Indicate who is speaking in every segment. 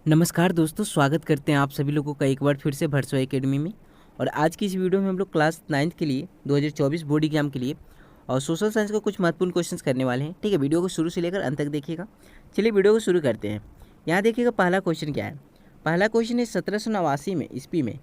Speaker 1: नमस्कार दोस्तों, स्वागत करते हैं आप सभी लोगों का एक बार फिर से भरसोई एकेडमी में। और आज की इस वीडियो में हम लोग क्लास 9th के लिए 2024 बोर्ड एग्जाम के लिए और सोशल साइंस का कुछ महत्वपूर्ण क्वेश्चंस करने वाले हैं। ठीक है, वीडियो को शुरू से लेकर अंत तक देखिएगा। चलिए वीडियो को शुरू करते हैं। यहाँ देखिएगा पहला क्वेश्चन क्या है। पहला क्वेश्चन है 1789 में ईस्वी में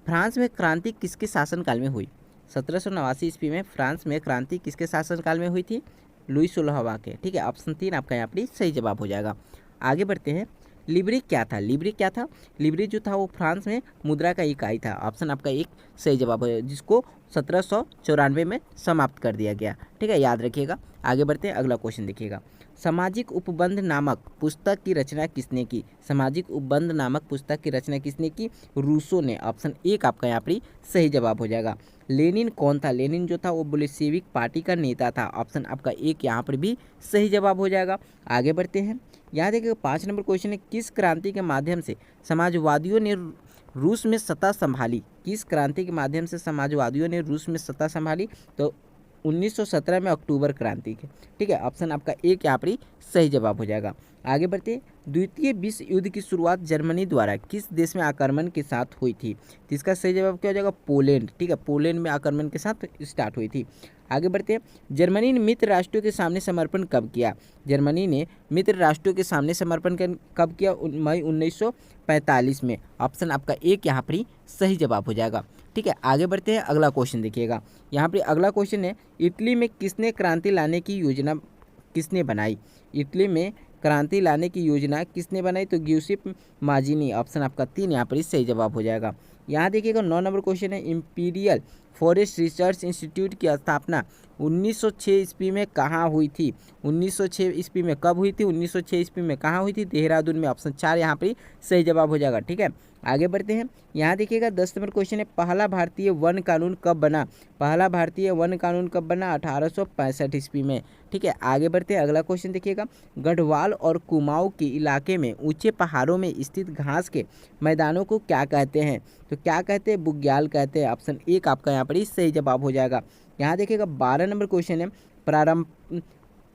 Speaker 1: फ्रांस में क्रांति किसके शासनकाल में हुई। 1789 ईस्वी में फ्रांस में क्रांति किसके शासनकाल में हुई थी? लुई 16वां के। ठीक है, ऑप्शन 3 आपका यहाँ पर सही जवाब हो जाएगा। आगे बढ़ते हैं। लिब्रे क्या था? लिब्रे क्या था? लिब्रे जो था वो फ्रांस में मुद्रा का इकाई था। ऑप्शन आपका एक सही जवाब है, जिसको 1794 में समाप्त कर दिया गया। ठीक है, याद रखिएगा। आगे बढ़ते हैं, अगला क्वेश्चन देखिएगा। सामाजिक उपबंध नामक पुस्तक की रचना किसने की? सामाजिक उपबंध नामक पुस्तक की रचना किसने की? रूसो ने। ऑप्शन एक आपका यहाँ पर सही जवाब हो जाएगा। लेनिन कौन था? लेनिन जो था वो बोल्शेविक पार्टी का नेता था। ऑप्शन आपका एक यहाँ पर भी सही जवाब हो जाएगा। आगे बढ़ते हैं। यहाँ देखिए 5 नंबर क्वेश्चन है। किस क्रांति के माध्यम से समाजवादियों ने रूस में सत्ता संभाली? किस क्रांति के माध्यम से समाजवादियों ने रूस में सत्ता संभाली? तो 1917 में अक्टूबर क्रांति के। ठीक है, ऑप्शन आपका एक यहाँ पर सही जवाब हो जाएगा। आगे बढ़ते। द्वितीय विश्व युद्ध की शुरुआत जर्मनी द्वारा किस देश में आक्रमण के साथ हुई थी? तो इसका सही जवाब क्या हो जाएगा? पोलैंड। ठीक है, पोलैंड में आक्रमण के साथ स्टार्ट हुई थी। आगे बढ़ते हैं। जर्मनी ने मित्र राष्ट्रों के सामने समर्पण कब किया? जर्मनी ने मित्र राष्ट्रों के सामने समर्पण कब किया? मई 1945 में। ऑप्शन आपका एक यहाँ पर सही जवाब हो जाएगा। ठीक है, आगे बढ़ते हैं। अगला क्वेश्चन देखिएगा। यहाँ पर अगला क्वेश्चन है, इटली में किसने क्रांति लाने की योजना किसने बनाई? इटली में क्रांति लाने की योजना किसने बनाई? तो ग्यूसेप माजिनी। ऑप्शन आपका 3 यहाँ पर सही जवाब हो जाएगा। यहाँ देखिएगा 9 नंबर क्वेश्चन है। इंपीरियल फॉरेस्ट रिसर्च इंस्टीट्यूट की स्थापना 1906 ईस्वी में कहाँ हुई थी? 1906 ईस्वी में कब हुई थी? 1906 ईस्वी में कहाँ हुई थी? देहरादून में। ऑप्शन 4 यहाँ पर सही जवाब हो जाएगा। ठीक है, आगे बढ़ते हैं। यहाँ देखिएगा 10 नंबर क्वेश्चन है। पहला भारतीय वन कानून कब बना? पहला भारतीय वन कानून कब बना? 1865 ईस्वी में। ठीक है, आगे बढ़ते हैं। अगला क्वेश्चन देखिएगा। गढ़वाल और कुमाऊं के इलाके में ऊंचे पहाड़ों में स्थित घास के मैदानों को क्या कहते हैं? तो क्या कहते हैं? बुग्याल कहते हैं। ऑप्शन एक आपका यहाँ पर ही सही जवाब हो जाएगा। यहाँ देखिएगा 12 नंबर क्वेश्चन है।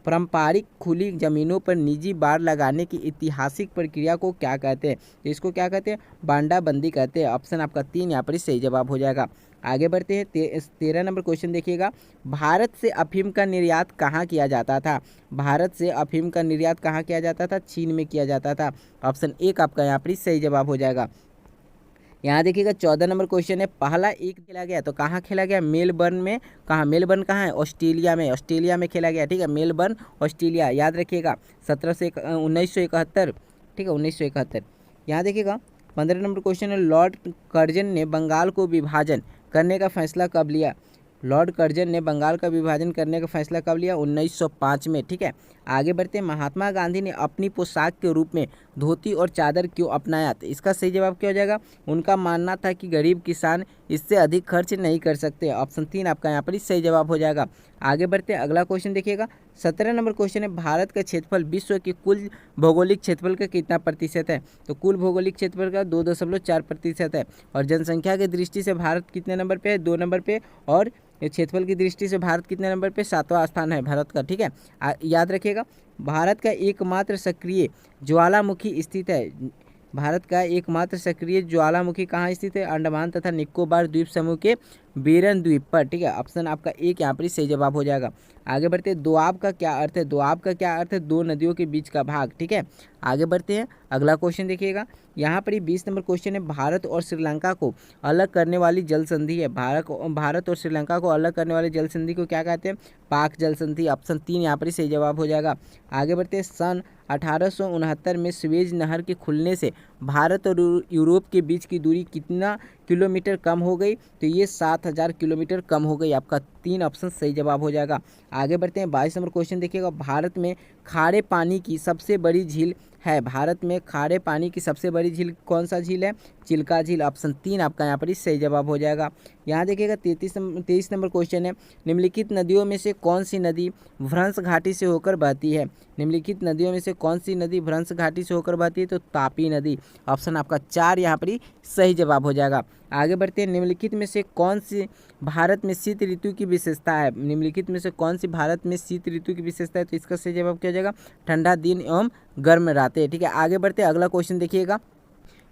Speaker 1: पारंपरिक खुली जमीनों पर निजी बाड़ लगाने की ऐतिहासिक प्रक्रिया को क्या कहते हैं? तो इसको क्या कहते हैं? बांडाबंदी कहते हैं। ऑप्शन आपका 3 यहाँ पर सही जवाब हो जाएगा। आगे बढ़ते हैं। 13 नंबर क्वेश्चन देखिएगा। भारत से अफीम का निर्यात कहाँ किया जाता था? भारत से अफीम का निर्यात कहाँ किया जाता था? चीन में किया जाता था। ऑप्शन एक आपका यहाँ पर सही जवाब हो जाएगा। यहाँ देखिएगा 14 नंबर क्वेश्चन है। पहला एक खेला गया तो कहाँ खेला गया? मेलबर्न में। कहाँ? मेलबर्न कहाँ है? ऑस्ट्रेलिया में। ऑस्ट्रेलिया में खेला गया। ठीक है, मेलबर्न ऑस्ट्रेलिया, याद रखिएगा। 1971। ठीक है, 1971। यहाँ देखिएगा 15 नंबर क्वेश्चन है। लॉर्ड कर्जन ने बंगाल को विभाजन करने का फैसला कब लिया? लॉर्ड कर्जन ने बंगाल का विभाजन करने का फैसला कब लिया? 1905 में। ठीक है, आगे बढ़ते हैं। महात्मा गांधी ने अपनी पोशाक के रूप में धोती और चादर क्यों अपनाया? तो इसका सही जवाब क्या हो जाएगा? उनका मानना था कि गरीब किसान इससे अधिक खर्च नहीं कर सकते। ऑप्शन 3 आपका यहाँ पर सही जवाब हो जाएगा। आगे बढ़ते हैं। अगला क्वेश्चन देखिएगा। 17 नंबर क्वेश्चन है। भारत का क्षेत्रफल विश्व के कुल भौगोलिक क्षेत्रफल का कितना प्रतिशत है? तो कुल भौगोलिक क्षेत्रफल का 2.4% है। और जनसंख्या की दृष्टि से भारत कितने नंबर पे है? 2 नंबर पे। और क्षेत्रफल की दृष्टि से भारत कितने नंबर पे? 7वां स्थान है भारत का। ठीक है, याद रखिएगा। भारत का एकमात्र सक्रिय ज्वालामुखी स्थित है। भारत का एकमात्र सक्रिय ज्वालामुखी कहाँ स्थित है? अंडमान तथा निकोबार द्वीप समूह के बेरन द्वीप पर। ठीक है, ऑप्शन आपका एक यहाँ पर सही जवाब हो जाएगा। आगे बढ़ते हैं। दोआब का क्या अर्थ है? दोआब का क्या अर्थ है? दो नदियों के बीच का भाग। ठीक है, आगे बढ़ते हैं। अगला क्वेश्चन देखिएगा। यहाँ पर 20 नंबर क्वेश्चन है। भारत और श्रीलंका को अलग करने वाली जल संधि है। भारत और श्रीलंका को अलग करने वाली जल संधि को क्या कहते हैं? पाक जल संधि। ऑप्शन 3 यहाँ पर सही जवाब हो जाएगा। आगे बढ़ते हैं। सन 1869 में स्वेज नहर के खुलने से भारत और यूरोप के बीच की दूरी कितना किलोमीटर कम हो गई? तो ये 7000 किलोमीटर कम हो गई। आपका 3 ऑप्शन सही जवाब हो जाएगा। आगे बढ़ते हैं। 22 नंबर क्वेश्चन देखिएगा। भारत में खारे पानी की सबसे बड़ी झील है। भारत में खारे पानी की सबसे बड़ी झील कौन सा झील है? चिल्का झील। ऑप्शन 3 आपका यहाँ पर सही जवाब हो जाएगा। यहाँ देखिएगा 23 नंबर क्वेश्चन है। निम्नलिखित नदियों में से कौन सी नदी भ्रंश घाटी से होकर बहती है? निम्नलिखित नदियों में से कौन सी नदी भ्रंश घाटी से होकर बहती है? तो तापी नदी। ऑप्शन आपका 4 यहाँ पर सही जवाब हो जाएगा। आगे बढ़ते हैं। निम्नलिखित में से कौन सी भारत में शीत ऋतु की विशेषता है? निम्नलिखित में से कौन सी भारत में शीत ऋतु की विशेषता है? तो इसका सही जवाब क्या हो जाएगा? ठंडा दिन एवं गर्म रातें। ठीक है, आगे बढ़ते हैं। अगला क्वेश्चन देखिएगा।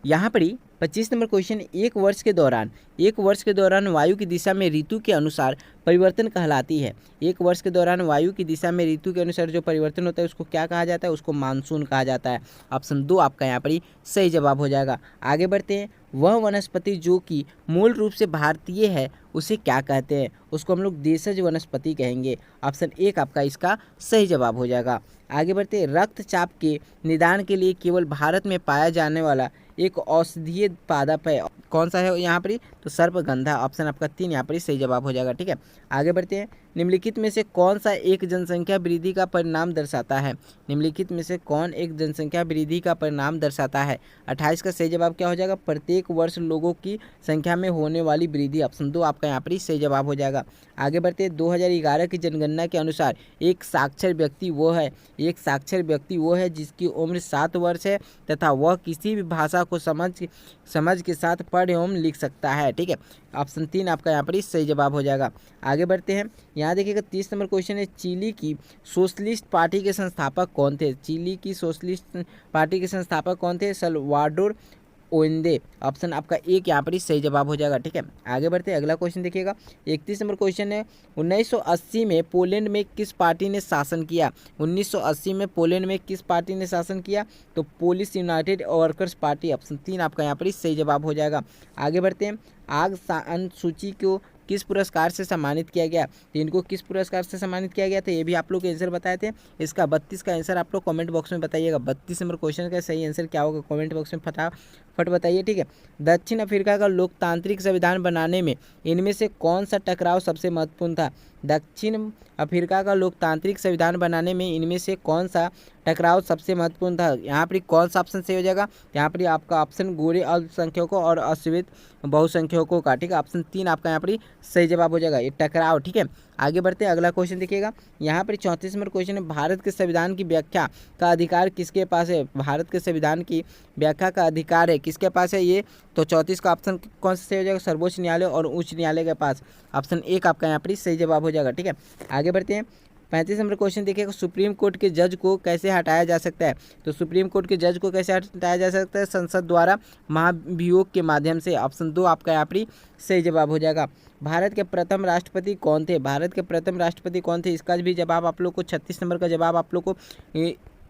Speaker 1: यहाँ पर ही 25 नंबर क्वेश्चन, एक वर्ष के दौरान वायु की दिशा में ऋतु के अनुसार परिवर्तन कहलाती है। एक वर्ष के दौरान वायु की दिशा में ऋतु के अनुसार जो परिवर्तन होता है उसको क्या कहा जाता है? उसको मानसून कहा जाता है। ऑप्शन 2 आपका यहाँ पर ही सही जवाब हो जाएगा। आगे बढ़ते हैं। वह वनस्पति जो कि मूल रूप से भारतीय है उसे क्या कहते हैं? उसको हम लोग देशज वनस्पति कहेंगे। ऑप्शन 1 आपका इसका सही जवाब हो जाएगा। आगे बढ़ते हैं। रक्तचाप के निदान के लिए केवल भारत में पाया जाने वाला एक औषधीय पादप है, कौन सा है यहाँ पर? तो सर्पगंधा। ऑप्शन आपका 3 यहाँ पर सही जवाब हो जाएगा। ठीक है, आगे बढ़ते हैं। निम्नलिखित में से कौन सा एक जनसंख्या वृद्धि का परिणाम दर्शाता है? निम्नलिखित में से कौन एक जनसंख्या वृद्धि का परिणाम दर्शाता है? 28 का सही जवाब क्या हो जाएगा? प्रत्येक वर्ष लोगों की संख्या में होने वाली वृद्धि। ऑप्शन 2 आपका यहाँ पर सही जवाब हो जाएगा। आगे बढ़ते हैं। 2011 की जनगणना के अनुसार एक साक्षर व्यक्ति वो है जिसकी उम्र 7 वर्ष है तथा वह किसी भी भाषा को समझ के साथ पढ़ एवं लिख सकता है। ठीक है, ऑप्शन 3 आपका यहाँ पर सही जवाब हो जाएगा। आगे बढ़ते हैं। यहाँ देखिएगा 30 नंबर क्वेश्चन है। चिली की सोशलिस्ट पार्टी के संस्थापक कौन थे? चिली की सोशलिस्ट पार्टी के संस्थापक कौन थे? सल्वाडोर ओंदे। ऑप्शन आपका 1 यहाँ पर ही सही जवाब हो जाएगा। ठीक है, आगे बढ़ते हैं। अगला क्वेश्चन देखिएगा 31 नंबर क्वेश्चन है। 1980 में पोलैंड में किस पार्टी ने शासन किया? 1980 में पोलैंड में किस पार्टी ने शासन किया? तो Polish United workers party. Option 3 आपका यहाँ पर ही सही जवाब हो जाएगा। आगे बढ़ते हैं। आग सान सूची को किस पुरस्कार से सम्मानित किया गया? तो इनको किस पुरस्कार से सम्मानित किया गया था ये भी आप लोग के आंसर बताए थे। इसका 32 का आंसर आप लोग कमेंट बॉक्स में बताइएगा। 32 नंबर क्वेश्चन का सही आंसर क्या होगा कमेंट बॉक्स में फटाफट बताइए। ठीक है, दक्षिण अफ्रीका का लोकतांत्रिक संविधान बनाने में इनमें से कौन सा टकराव सबसे महत्वपूर्ण था? दक्षिण अफ्रीका का लोकतांत्रिक संविधान बनाने में इनमें से कौन सा टकराव सबसे महत्वपूर्ण था? यहाँ पर कौन सा ऑप्शन सही हो जाएगा? यहाँ पर आपका ऑप्शन गोरे अल्पसंख्यकों और अश्वेत बहुसंख्यकों का। ठीक है, ऑप्शन 3 आपका यहाँ पर सही जवाब हो जाएगा, ये टकराव। ठीक है, आगे बढ़ते हैं। अगला क्वेश्चन देखिएगा। यहाँ पर 34 नंबर क्वेश्चन है। भारत के संविधान की व्याख्या का अधिकार किसके पास है? भारत के संविधान की व्याख्या का अधिकार है किसके पास है ये? तो 34 का ऑप्शन कौन सा सही हो जाएगा? सर्वोच्च न्यायालय और उच्च न्यायालय के पास। ऑप्शन 1 आपका यहाँ पर सही जवाब हो जाएगा। ठीक है, आगे बढ़ते हैं। 35 नंबर क्वेश्चन देखिएगा। सुप्रीम कोर्ट के जज को कैसे हटाया जा सकता है? तो सुप्रीम कोर्ट के जज को कैसे हटाया जा सकता है? संसद द्वारा महाभियोग के माध्यम से। ऑप्शन 2 आपका यहाँ पर सही जवाब हो जाएगा। भारत के प्रथम राष्ट्रपति कौन थे? भारत के प्रथम राष्ट्रपति कौन थे? इसका भी जवाब आप लोग को 36 नंबर का जवाब आप लोग को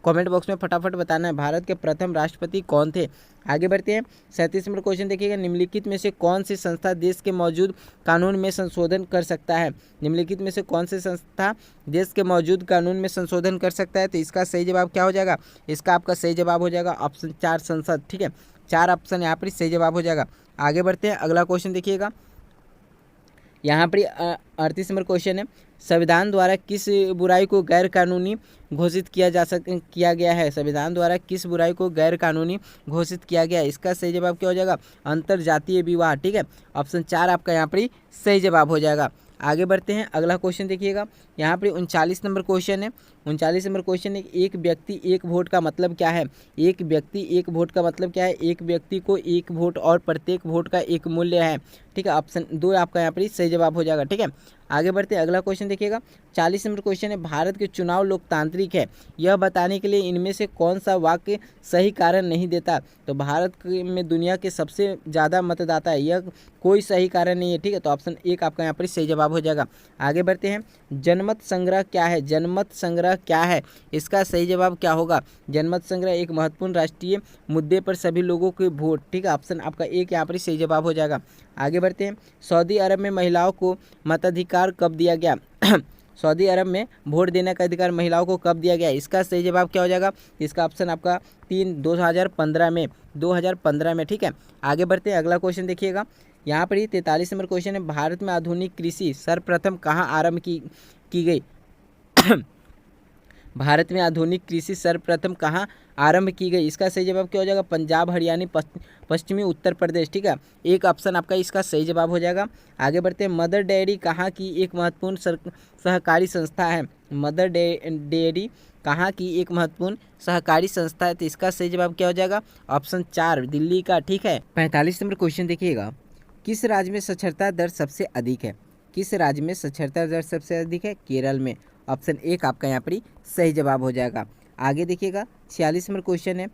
Speaker 1: कमेंट बॉक्स में फटाफट बताना है। भारत के प्रथम राष्ट्रपति कौन थे? आगे बढ़ते हैं। 37 नंबर क्वेश्चन देखिएगा। निम्नलिखित में से कौन सी संस्था देश के मौजूद कानून में संशोधन कर सकता है? निम्नलिखित में से कौन सी संस्था देश के मौजूद कानून में संशोधन कर सकता है? तो इसका सही जवाब क्या हो जाएगा? इसका आपका सही जवाब हो जाएगा ऑप्शन 4 संसद। ठीक है, 4 ऑप्शन यहाँ पर सही जवाब हो जाएगा। आगे बढ़ते हैं। अगला क्वेश्चन देखिएगा। यहाँ पर 38 नंबर क्वेश्चन है। संविधान द्वारा किस बुराई को गैर कानूनी घोषित किया गया है? संविधान द्वारा किस बुराई को गैर कानूनी घोषित किया गया है? इसका सही जवाब क्या हो जाएगा? अंतरजातीय विवाह। ठीक है, ऑप्शन 4 आपका यहाँ पर सही जवाब हो जाएगा। आगे बढ़ते हैं। अगला क्वेश्चन देखिएगा। यहाँ पर 39 नंबर क्वेश्चन है। 39 नंबर क्वेश्चन है। एक व्यक्ति एक वोट का मतलब क्या है? एक व्यक्ति एक वोट का मतलब क्या है? एक व्यक्ति को एक वोट और प्रत्येक वोट का एक मूल्य है। ठीक है, ऑप्शन 2 आपका यहाँ पर सही जवाब हो जाएगा। ठीक है, आगे बढ़ते हैं। अगला क्वेश्चन देखिएगा। 40 नंबर क्वेश्चन है। भारत के चुनाव लोकतांत्रिक है यह बताने के लिए इनमें से कौन सा वाक्य सही कारण नहीं देता? तो भारत में दुनिया के सबसे ज़्यादा मतदाता है, यह कोई सही कारण नहीं है। ठीक है, तो ऑप्शन 1 आपका यहाँ पर सही जवाब हो जाएगा। आगे बढ़ते हैं। जनमत संग्रह क्या है? जनमत संग्रह क्या है? इसका सही जवाब क्या होगा? जनमत संग्रह एक महत्वपूर्ण राष्ट्रीय मुद्दे पर सभी लोगों के वोट। ठीक है, ऑप्शन आपका 1 यहाँ पर सही जवाब हो जाएगा। आगे बढ़ते हैं। सऊदी अरब में महिलाओं को मताधिकार कब दिया गया? सऊदी अरब में वोट देने का अधिकार महिलाओं को कब दिया गया? इसका सही जवाब क्या हो जाएगा? इसका ऑप्शन आपका 3 2015 में 2015 में। ठीक है, आगे बढ़ते हैं। अगला क्वेश्चन देखिएगा। यहाँ पर ही 43 नंबर क्वेश्चन है। भारत में आधुनिक कृषि सर्वप्रथम कहाँ आरंभ की गई? भारत में आधुनिक कृषि सर्वप्रथम कहाँ आरंभ की गई? इसका सही जवाब क्या हो जाएगा? पंजाब, हरियाणा, पश्चिमी उत्तर प्रदेश। ठीक है, एक ऑप्शन आपका इसका सही जवाब हो जाएगा। आगे बढ़ते हैं। मदर डेयरी कहाँ की एक महत्वपूर्ण सहकारी संस्था है? मदर डेयरी कहाँ की एक महत्वपूर्ण सहकारी संस्था है? तो इसका सही जवाब क्या हो जाएगा? ऑप्शन 4 दिल्ली का। ठीक है, 45 नंबर क्वेश्चन देखिएगा। किस राज्य में साक्षरता दर सबसे अधिक है? किस राज्य में साक्षरता दर सबसे अधिक है? केरल में। ऑप्शन 1 आपका यहाँ पर सही जवाब हो जाएगा। आगे देखिएगा। 46 नंबर क्वेश्चन है।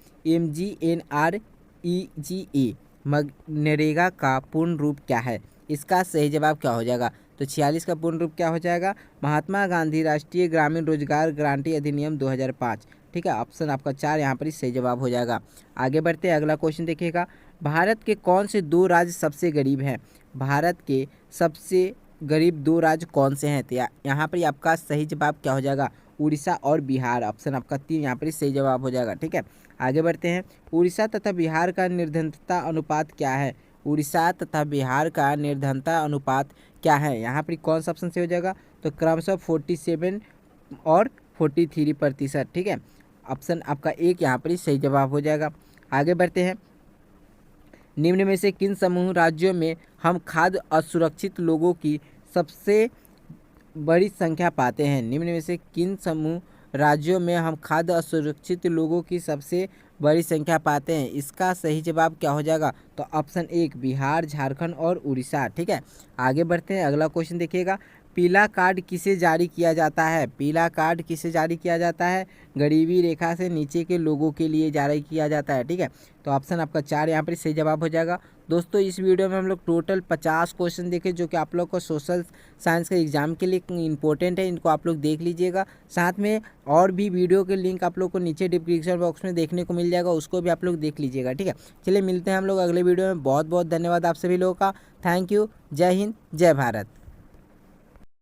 Speaker 1: MGE मनरेगा का पूर्ण रूप क्या है? इसका सही जवाब क्या हो जाएगा? तो 46 का पूर्ण रूप क्या हो जाएगा? महात्मा गांधी राष्ट्रीय ग्रामीण रोजगार गारंटी अधिनियम 2005। ठीक है, ऑप्शन आपका 4 यहाँ पर सही जवाब हो जाएगा। आगे बढ़ते हैं, अगला क्वेश्चन देखिएगा। भारत के कौन से 2 राज्य सबसे गरीब हैं? भारत के सबसे गरीब 2 राज्य कौन से हैं? तो यहाँ पर आपका सही जवाब क्या हो जाएगा? उड़ीसा और बिहार। ऑप्शन आपका 3 यहाँ पर सही जवाब हो जाएगा। ठीक है, आगे बढ़ते हैं। उड़ीसा तथा बिहार का निर्धनता अनुपात क्या है? उड़ीसा तथा बिहार का निर्धनता अनुपात क्या है? यहाँ पर कौन सा ऑप्शन से हो जाएगा? तो क्रमशः 47 और 43%। ठीक है, ऑप्शन आपका 1 यहाँ पर सही जवाब हो जाएगा। आगे बढ़ते हैं। निम्न में से किन समूह राज्यों में हम खाद्य असुरक्षित लोगों की सबसे बड़ी संख्या पाते हैं? निम्न में से किन समूह राज्यों में हम खाद्य असुरक्षित लोगों की सबसे बड़ी संख्या पाते हैं? इसका सही जवाब क्या हो जाएगा? तो ऑप्शन 1 बिहार, झारखंड और उड़ीसा। ठीक है, आगे बढ़ते हैं, अगला क्वेश्चन देखिएगा। पीला कार्ड किसे जारी किया जाता है? पीला कार्ड किसे जारी किया जाता है? गरीबी रेखा से नीचे के लोगों के लिए जारी किया जाता है। ठीक है, तो ऑप्शन आपका 4 यहाँ पर सही जवाब हो जाएगा। दोस्तों, इस वीडियो में हम लोग टोटल 50 क्वेश्चन देखे जो कि आप लोग को सोशल साइंस के एग्जाम के लिए इंपॉर्टेंट है। इनको आप लोग देख लीजिएगा। साथ में और भी वीडियो के लिंक आप लोग को नीचे डिस्क्रिप्शन बॉक्स में देखने को मिल जाएगा, उसको भी आप लोग देख लीजिएगा। ठीक है, चलिए मिलते हैं हम लोग अगले वीडियो में। बहुत बहुत धन्यवाद आप सभी लोगों का। Thank you. जय हिंद, जय भारत।